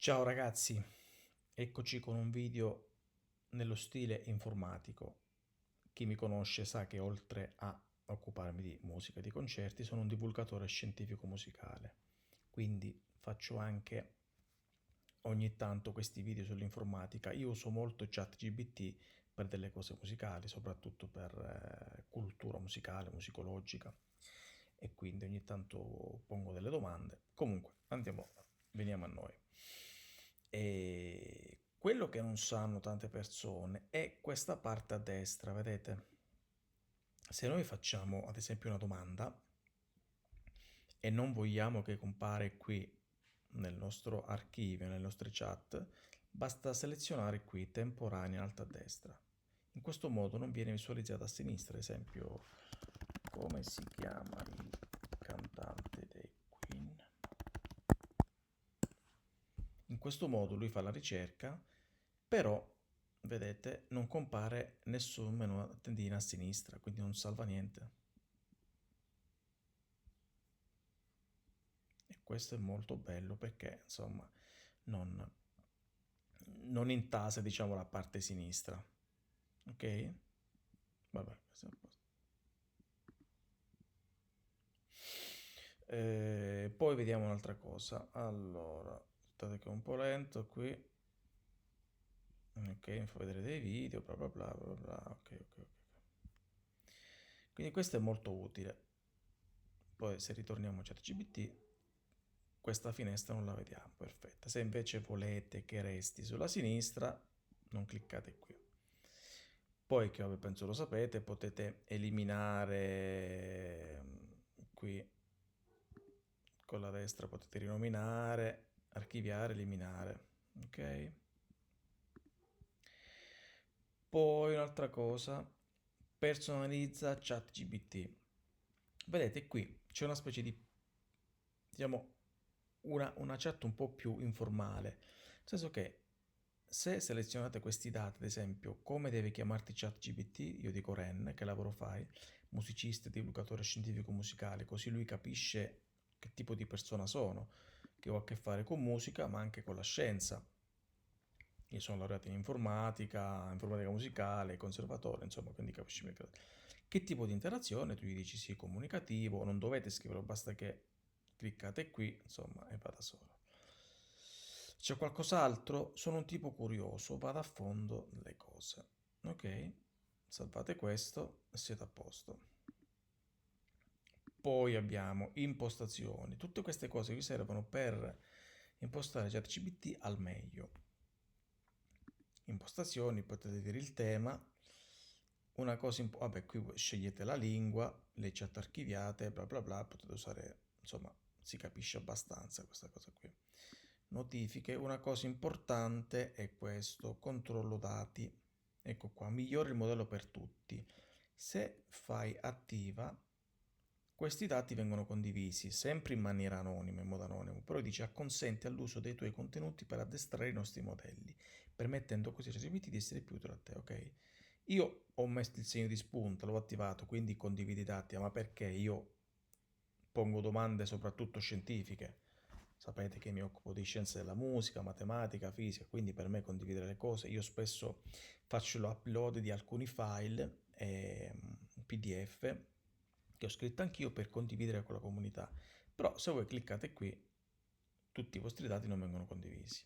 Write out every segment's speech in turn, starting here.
Ciao ragazzi, eccoci con un video nello stile informatico. Chi mi conosce sa che oltre a occuparmi di musica e di concerti sono un divulgatore scientifico musicale, quindi faccio anche ogni tanto questi video sull'informatica. Io uso molto ChatGPT per delle cose musicali, soprattutto per cultura musicale, musicologica, e quindi ogni tanto pongo delle domande. Comunque, veniamo a noi. E quello che non sanno tante persone è questa parte a destra, vedete? Se noi facciamo ad esempio una domanda e non vogliamo che compare qui nel nostro archivio, nelle nostre chat, basta selezionare qui temporanea in alto a destra. In questo modo non viene visualizzata a sinistra, ad esempio, come si chiama il cantante dei Queen. In questo modo lui fa la ricerca, però vedete non compare nessun menu a tendina a sinistra, quindi non salva niente. E questo è molto bello perché insomma non, non intasa diciamo la parte sinistra. Ok? Vabbè, questo è a posto. Poi vediamo un'altra cosa. Allora, aspettate che è un po' lento qui. Ok, mi fa vedere dei video, bla bla bla bla bla. Ok, ok, ok. Quindi questo è molto utile. Poi se ritorniamo a ChatGPT, questa finestra non la vediamo, perfetta. Se invece volete che resti sulla sinistra, non cliccate qui. Poi, che vabbè, penso lo sapete, potete eliminare qui con la destra, potete rinominare, archiviare, eliminare. Ok? Poi un'altra cosa, personalizza ChatGPT. Vedete qui c'è una specie di, diciamo, una chat un po' più informale, nel senso che se selezionate questi dati, ad esempio, come deve chiamarti ChatGPT, io dico Ren, che lavoro fai, musicista, divulgatore scientifico musicale, così lui capisce che tipo di persona sono, che ho a che fare con musica, ma anche con la scienza. Io sono laureato in informatica, informatica musicale, conservatore, insomma, quindi capisci meglio che tipo di interazione, tu gli dici sì, comunicativo, non dovete scriverlo, basta che cliccate qui, insomma, e vada solo. C'è qualcos'altro? Sono un tipo curioso, vado a fondo nelle cose. Ok, salvate questo e siete a posto. Poi abbiamo impostazioni. Tutte queste cose vi servono per impostare ChatGPT al meglio. Impostazioni, potete dire il tema. Una cosa, vabbè, qui scegliete la lingua, le chat archiviate, bla bla bla, potete usare, insomma, si capisce abbastanza questa cosa qui. Notifiche, una cosa importante è questo, controllo dati. Ecco qua, migliora il modello per tutti. Se fai attiva, questi dati vengono condivisi sempre in maniera anonima, in modo anonimo, però dice acconsente all'uso dei tuoi contenuti per addestrare i nostri modelli, permettendo così ai ChatGPT di essere più utili a te, ok? Io ho messo il segno di spunta, l'ho attivato, quindi condividi i dati, ma perché io pongo domande soprattutto scientifiche. Sapete che mi occupo di scienze della musica, matematica, fisica, quindi per me condividere le cose, io spesso faccio l'upload di alcuni file, PDF, che ho scritto anch'io per condividere con la comunità. Però se voi cliccate qui, tutti i vostri dati non vengono condivisi.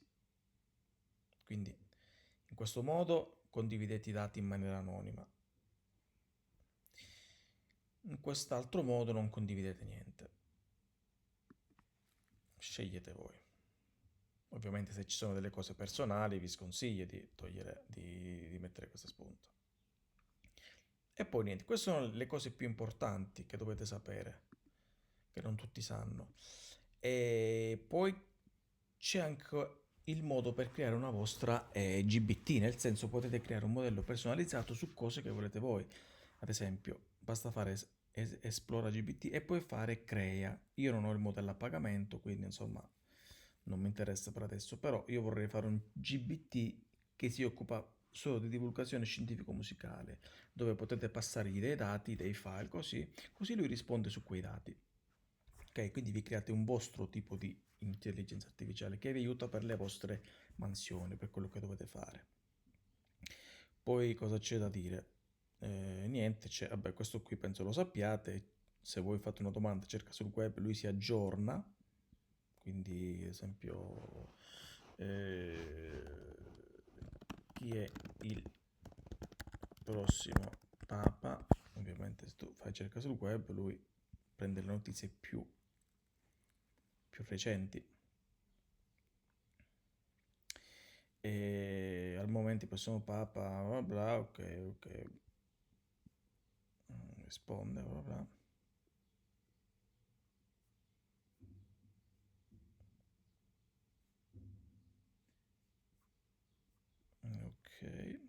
Quindi in questo modo condividete i dati in maniera anonima. In quest'altro modo non condividete niente. Scegliete voi. Ovviamente se ci sono delle cose personali vi sconsiglio di togliere, di mettere questo spunto. E poi niente, queste sono le cose più importanti che dovete sapere, che non tutti sanno. E poi c'è anche il modo per creare una vostra GBT, nel senso potete creare un modello personalizzato su cose che volete voi. Ad esempio, basta fare esplora GBT e poi fare crea. Io non ho il modello a pagamento, quindi insomma non mi interessa per adesso, però io vorrei fare un GBT che si occupa solo di divulgazione scientifico-musicale, dove potete passargli dei dati, dei file, così lui risponde su quei dati. Ok, quindi vi create un vostro tipo di intelligenza artificiale che vi aiuta per le vostre mansioni, per quello che dovete fare. Poi cosa c'è da dire? Niente, c'è, vabbè, questo qui penso lo sappiate. Se voi fate una domanda, cerca sul web, lui si aggiorna. Quindi, ad esempio, eh, chi è il prossimo Papa? Ovviamente, se tu fai cerca sul web, lui prende le notizie più recenti. E al momento il prossimo Papa, bla bla, ok. Risponde, bla bla. Ok.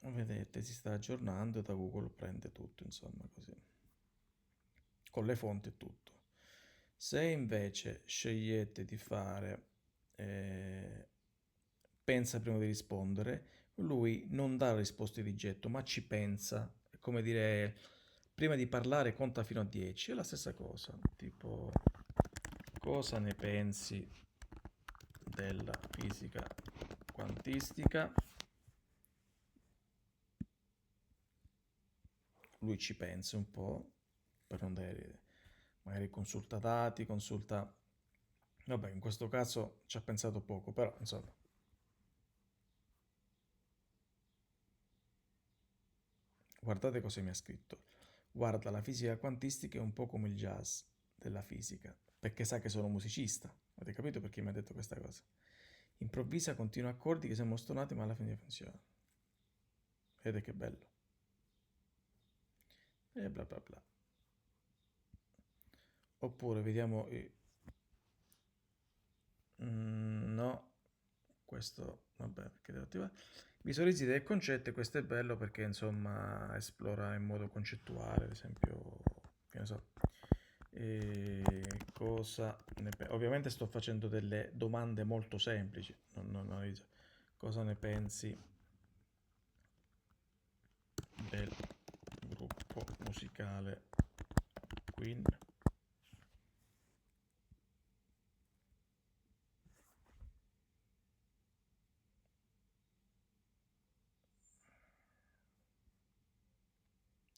Vedete, si sta aggiornando e da Google prende tutto, insomma, così. Con le fonti e tutto. Se invece scegliete di fare pensa prima di rispondere, lui non dà risposte di getto, ma ci pensa. È come dire, prima di parlare conta fino a 10, è la stessa cosa. Tipo, cosa ne pensi della fisica quantistica? Lui ci pensa un po', per non dare, magari consulta dati, consulta. Vabbè, in questo caso ci ha pensato poco, però insomma. Guardate cosa mi ha scritto. Guarda, la fisica quantistica è un po' come il jazz della fisica, perché sa che sono musicista. Avete capito perché mi ha detto questa cosa? Improvvisa continui accordi che sembrano stonati, ma alla fine funzionano. Vedete che bello. E bla bla bla. Oppure vediamo. No, questo vabbè, perché devo attivare. Visualizzi del concetto e questo è bello perché insomma esplora in modo concettuale, ad esempio, che ne so, ovviamente sto facendo delle domande molto semplici, non analizzo. Cosa ne pensi del gruppo musicale Queen?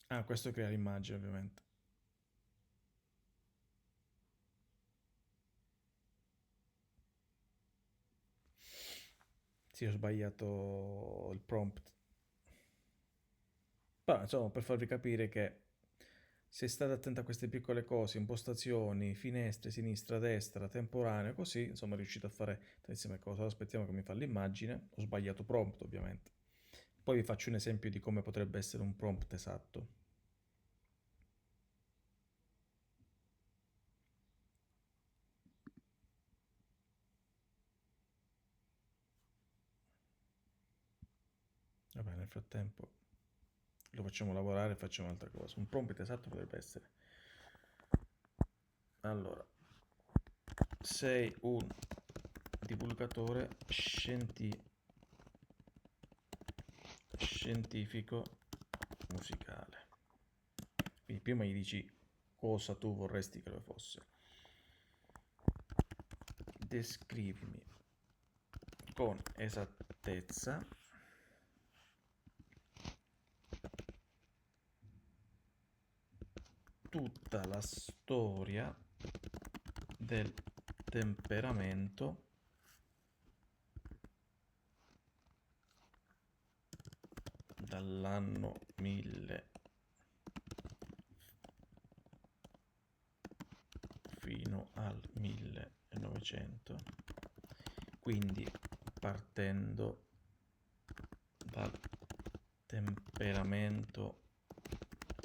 Ah, questo crea l'immagine ovviamente. Sì, ho sbagliato il prompt. Però insomma, per farvi capire che se state attenti a queste piccole cose, impostazioni, finestre, sinistra, destra, temporaneo, così, insomma, riuscite a fare tantissime cose. Ora aspettiamo che mi fa l'immagine. Ho sbagliato prompt, ovviamente. Poi vi faccio un esempio di come potrebbe essere un prompt esatto. Vabbè, nel frattempo lo facciamo lavorare e facciamo un'altra cosa. Un prompt esatto potrebbe essere: allora, sei un divulgatore scientifico musicale. Quindi prima gli dici cosa tu vorresti che lo fosse. Descrivimi con esattezza tutta la storia del temperamento dall'anno 1000 fino al 1900, quindi partendo dal temperamento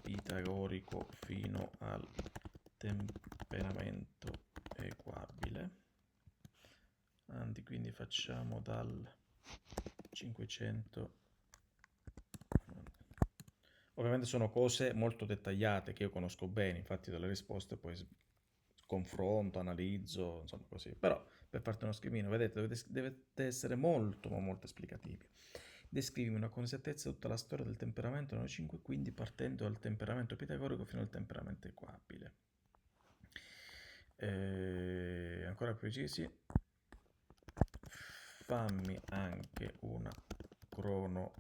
pitagorico fino al temperamento equabile. Quindi facciamo dal 500. Ovviamente sono cose molto dettagliate che io conosco bene, infatti dalle risposte poi confronto, analizzo, insomma così. Però per farti uno schemino, vedete, dovete essere molto ma molto esplicativi. Descrivimi una con esattezza tutta la storia del temperamento nella 5, quindi partendo dal temperamento pitagorico fino al temperamento equabile. Ancora precisi, fammi anche una cronostoria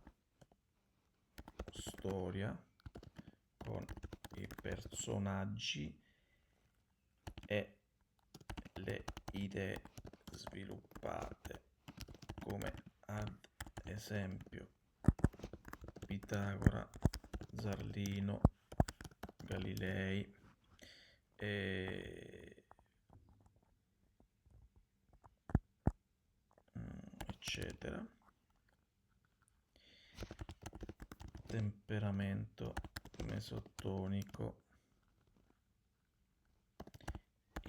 con i personaggi e le idee sviluppate, come ad esempio Pitagora, Zarlino, Galilei, eccetera. Temperamento mesotonico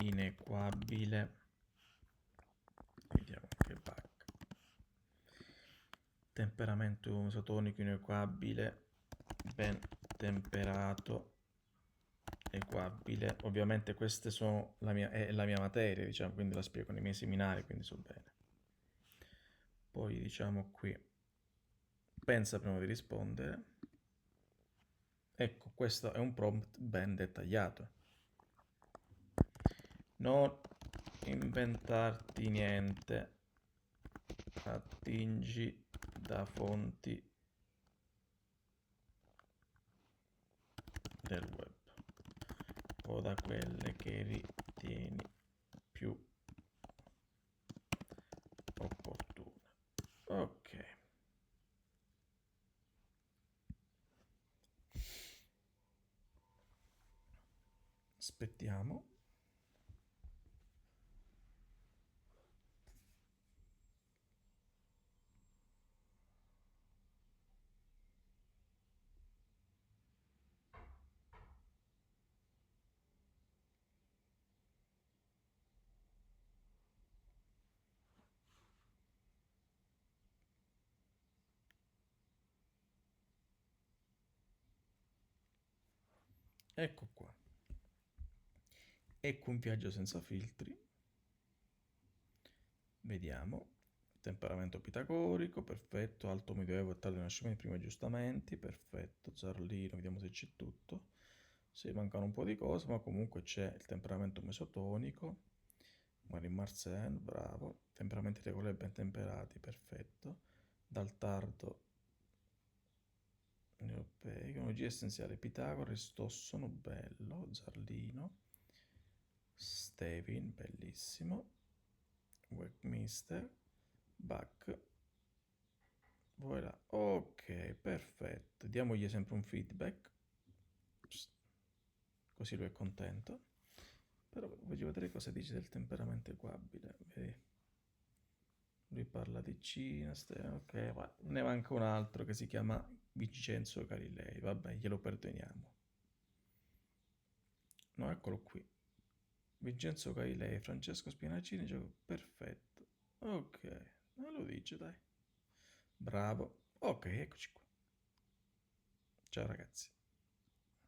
inequabile, vediamo che Bach. Temperamento mesotonico inequabile, ben temperato, equabile. Ovviamente queste sono è la mia materia, diciamo, quindi la spiego nei miei seminari, quindi so bene. Poi diciamo qui, pensa prima di rispondere. Ecco, questo è un prompt ben dettagliato. Non inventarti niente, attingi da fonti del web o da quelle che ritieni più opportune. Ok. Aspettiamo. Ecco qua. Ecco un viaggio senza filtri. Vediamo. Temperamento pitagorico, perfetto. Alto medioevo e tardo rinascimento, primi aggiustamenti, perfetto. Zarlino, vediamo se c'è tutto. Se mancano un po' di cose, ma comunque c'è il temperamento mesotonico. Marin Marcen, bravo. Temperamenti regolari ben temperati, perfetto. Dal tardo europei, cronologia essenziale, Pitagora, Aristossono, bello. Zarlino, Stevin, bellissimo. Westminster, Bach, voilà. Ok, perfetto. Diamogli sempre un feedback, così lui è contento. Però voglio vedere cosa dice del temperamento equabile. Vedi? Lui parla di Cina, ok, va. Ne manca un altro che si chiama Vincenzo Galilei. Vabbè, glielo perdoniamo. No, eccolo qui. Vincenzo Galilei, Francesco Spianacini, perfetto. Ok, non lo dice, dai. Bravo. Ok, eccoci qua. Ciao ragazzi.